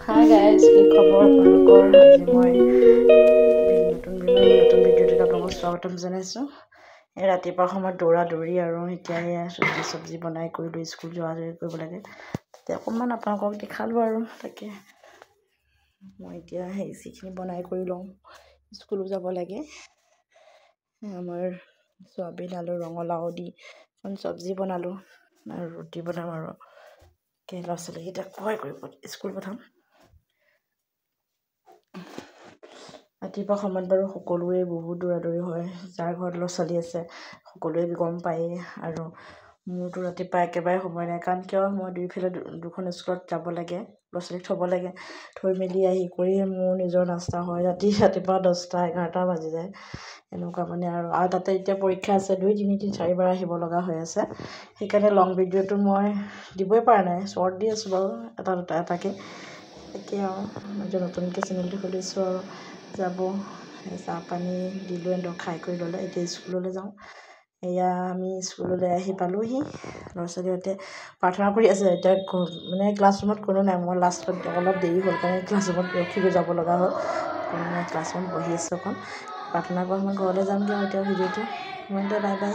Hi guys, কি খবৰ আপোনালোকৰ? আজি মই নতুন ভিডিঅ'টোত আপোনালোকক স্বাগতম জনাইছোঁ। এই ৰাতিপুৱা সময়ত দৌৰি আৰু এতিয়া চব্জি বনাই কৰিলোঁ, স্কুল যোৱা কৰিব লাগে। তাতে অকণমান আপোনালোকক দেখালোঁ আৰু তাকে মই এতিয়া যিখিনি বনাই কৰি লওঁ, স্কুলো যাব লাগে। আমাৰ চয়াবিন আলু ৰঙালাও দি চব্জি বনালোঁ আৰু ৰুটি বনাম আৰু ল'ৰা ছোৱালীকেইটাক সহায় কৰিব স্কুল পঠাম। ৰাতিপুৱা সময়ত বাৰু সকলোৰে বহুত দৌৰা হয়, যাৰ ঘৰত ল'ৰা ছোৱালী আছে সকলোৱে গম পায়েই। আৰু মোৰতো ৰাতিপুৱা একেবাৰে সময় নাই, কাৰণ কিয় মই দুখন স্কুলত যাব লাগে, ল'ৰা ছোৱালীক থ'ব লাগে। থৈ মেলি আহি কৰি মোৰ নিজৰ নাস্তা হয়, ৰাতিপুৱা 10টা 11টা বাজি যায় এনেকুৱা মানে। আৰু তাতে এতিয়া পৰীক্ষা আছে, 2 3 4বাৰ আহিব লগা হৈ আছে। সেইকাৰণে লং ভিডিঅ'টো মই দিবই পৰা নাই, শ্বৰ্ট দি আছোঁ বাৰু এটাকৈ। তাকে আৰু মই নতুনকৈ চেনেলটো খুলিছোঁ আৰু যাব চাহ পানী দিলোঁ, সিহঁতক খাই কৰি ল'লে। এতিয়া স্কুললৈ যাওঁ। এয়া আমি স্কুললৈ আহি পালোঁহি। ল'ৰা ছোৱালীহঁতে প্ৰাৰ্থনা কৰি আছে। এতিয়া মানে ক্লাছৰুমত কোনো নাই, মই লাষ্টত অলপ দেৰি হ'ল কাৰণে ক্লাছৰুমত ৰখি যাব লগা হ'ল। কোনো নাই, ক্লাছৰুমত বহি আছোঁ অকণ। প্ৰাৰ্থনা কৰা মই ঘৰলৈ যামগৈ আৰু এতিয়া ভিডিঅ'টো মই বাই বাই।